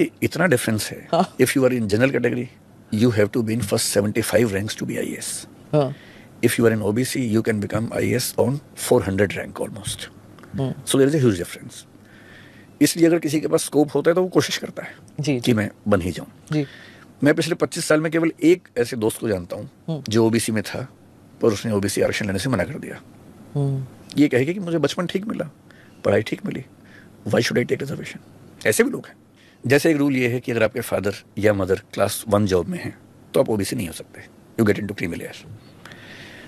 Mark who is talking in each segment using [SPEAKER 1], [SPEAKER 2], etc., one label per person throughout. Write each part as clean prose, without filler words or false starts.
[SPEAKER 1] ये इतना डिफरेंस है. If you are in general category you have to be in first 75 ranks to be IAS. If you are in OBC, you can become IAS on 400 rank almost. So there is a huge difference. इसलिए अगर किसी के पास scope होता है तो वो कोशिश करता है कि मैं बन ही जाऊं. मैं पिछले 25 साल में केवल एक ऐसे दोस्त को जानता हूं जो OBC में था पर उसने OBC आरक्षण लेने से मना कर दिया. ये कहेगा कि मुझे बचपन ठीक मिला, पढ़ाई ठीक मिली, why should I take reservation? ऐसे भी लोग हैं. जैसे एक रूल ये है कि अगर आपके फादर या मदर क्लास 1 जॉब में हैं तो आप OBC नहीं हो सकते. You get into creamy layer.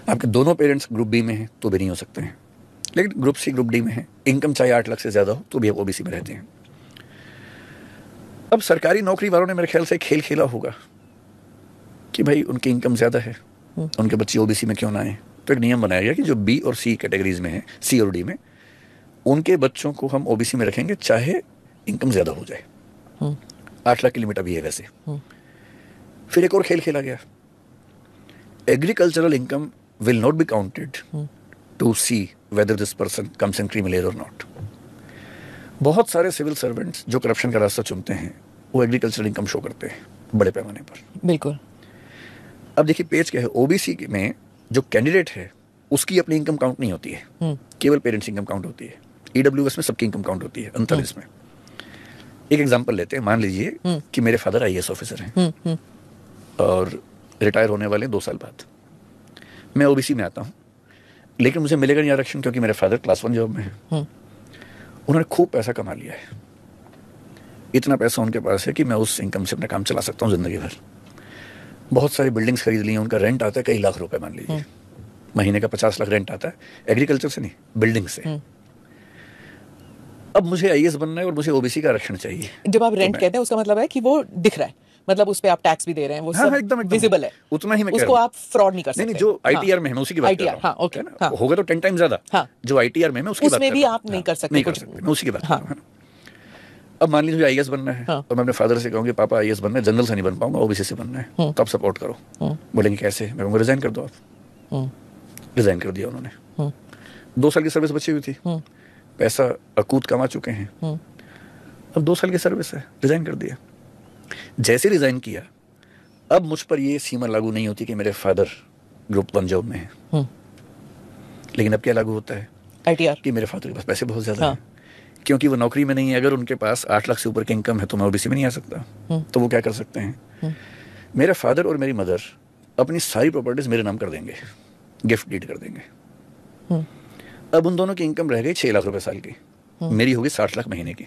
[SPEAKER 1] आपके दोनों पेरेंट्स ग्रुप बी में हैं तो भी नहीं हो सकते हैं. लेकिन ग्रुप सी ग्रुप डी में है, इनकम चाहे 8 लाख से ज्यादा हो तो भी आप OBC में रहते हैं. अब सरकारी नौकरी वालों ने मेरे ख्याल से खेल खेला होगा कि भाई उनकी इनकम ज्यादा है, उनके बच्चे OBC में क्यों ना आए. तो एक नियम बनाया गया कि जो B और C कैटेगरीज में है, C और D में, उनके बच्चों को हम OBC में रखेंगे चाहे इनकम ज्यादा हो जाए. 8 लाख की लिमिट अभी है वैसे. फिर एक और खेल खेला गया. Agricultural income will not be counted to see whether this person comes in creamy layer और नॉट. बहुत सारे सिविल सर्वेंट्स जो करप्शन का रास्ता चुनते हैं वो एग्रीकल्चरल इनकम शो करते हैं बड़े पैमाने पर. बिल्कुल. अब देखिए पेज क्या है, OBC में जो कैंडिडेट है उसकी अपनी इनकम काउंट नहीं होती है, केवल पेरेंट्स इनकम काउंट होती है. EWS में सबकी इनकम काउंट होती है 39 में. एक एग्जांपल लेते हैं. मान लीजिए कि मेरे फादर IAS ऑफिसर हैं और रिटायर होने वाले 2 साल बाद. मैं OBC में आता हूं लेकिन मुझे मिलेगा नहीं आरक्षण क्योंकि मेरे फादर क्लास 1 जॉब में है. उन्होंने खूब पैसा कमा लिया है. इतना पैसा उनके पास है कि मैं उस इनकम से अपना काम चला सकता हूं जिंदगी भर. बहुत सारी बिल्डिंग्स खरीद ली हैं. उनका रेंट आता है कई लाख रुपए. मान लीजिए महीने का 50 लाख रेंट आता है. एग्रीकल्चर से नहीं, बिल्डिंग से. अब मुझे IAS बनना है और मुझे OBC का आरक्षण चाहिए. जब आप रेंट कहते हैं उसका मतलब है कि वो दिख रहा है, मतलब उस पे आप टैक्स भी दे रहे हैं, वो सब एकदम विजिबल है. उतना ही मैं उसको आप फ्रॉड नहीं कर सकते. नहीं, जो ITR में है मैं उसी की बात कर रहा हूं. ओके, होगा तो 10 टाइम ज्यादा. जो ITR में मैं उसकी बात कर रहा हूं. उसमें भी आप नहीं कर सकते. मैं उसी की बात कर रहा हूं. अब मान लीजिए मुझे IAS बनना है और मैं अपने फादर से कहूंगा पापा IAS बनना है, जनरल से नहीं बन पाऊंगा, OBC से बनना है, तो आप सपोर्ट करो. बोलेंगे कैसे? मैं कहूंगा रिजाइन कर दो आप. रिजाइन कर दिया उन्होंने. 2 साल की सर्विस बची हुई थी, पैसा अकूत कमा चुके हैं. अब 2 साल की सर्विस है, रिजाइन कर दिया. जैसे रिजाइन किया अब मुझ पर ये सीमा लागू नहीं होती कि मेरे फादर ग्रुप 1 जॉब में है. लेकिन अब क्या लागू होता है? ITR. कि मेरे फादर के पास पैसे बहुत ज्यादा हैं क्योंकि वो नौकरी में नहीं है. अगर उनके पास 8 लाख से ऊपर की इनकम है तो मैं OBC में नहीं आ सकता. तो वो क्या कर सकते हैं, मेरे फादर और मेरी मदर अपनी सारी प्रॉपर्टीज मेरे नाम कर देंगे, गिफ्ट डीड कर देंगे. अब उन दोनों की इनकम रह गई 6 लाख रुपए साल की, मेरी होगी 60 लाख महीने की.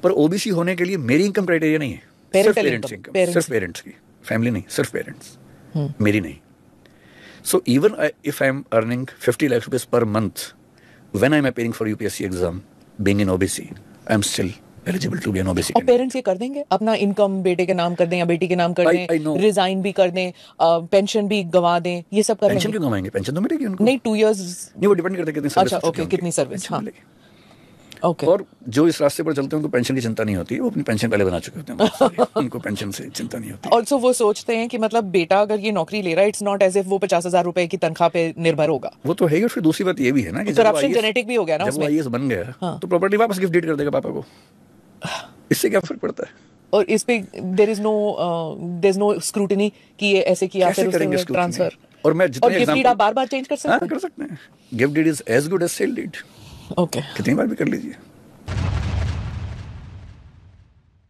[SPEAKER 1] पर OBC होने के लिए मेरी इनकम क्राइटेरिया नहीं है, सिर्फ पेरेंट्स इनकम. सिर्फ पेरेंट्स की, फैमिली नहीं, सिर्फ पेरेंट्स, मेरी नहीं. So even if I am earning 50 lakh rupees per month when I am appearing for UPSC exam being in OBC, I am still eligible to be an OBC. और parents ये कर देंगे, अपना इनकम बेटे के नाम कर दें या बेटी के नाम कर दें, रिजाइन भी कर दें, पेंशन भी गवा दें, ये सब कर लेंगे. पेंशन क्यों गवाएंगे? पेंशन तो मिलेगी उनको. नहीं, 2 इयर्स नहीं, वो डिपेंड करता है कितनी सर्विस. अच्छा, ओके, कितनी सर्विस. हाँ, ओके. और जो इस रास्ते पर चलते हैं उनको पेंशन की चिंता नहीं होती, वो अपनी पेंशन पहले बना चुके होते हैं. उनको पेंशन से चिंता नहीं होती. ऑल्सो वो सोचते हैं कि मतलब बेटा अगर ये नौकरी ले रहा है, इट्स नॉट एज इफ वो 50,000 रुपए की तनख्वाह पे निर्भर होगा. वो तो है ही. और फिर दूसरी बात ये भी है ना कि करप्शन जेनेटिक भी हो गया ना उसमें. जब IAS बन गया तो प्रॉपर्टी वापस गिफ्ट डीड कर देगा पापा को. इससे क्या फर्क पड़ता है? और इस पे देयर इज नो स्क्रूटिनी कि ये ऐसे किया फिर उससे ट्रांसफर. और मैं जितने गिफ्ट डीड आप बार-बार चेंज कर सकते हैं. कर सकते हैं. Gift deed is as good as sale deed. Okay, कितनी बार भी कर लीजिए.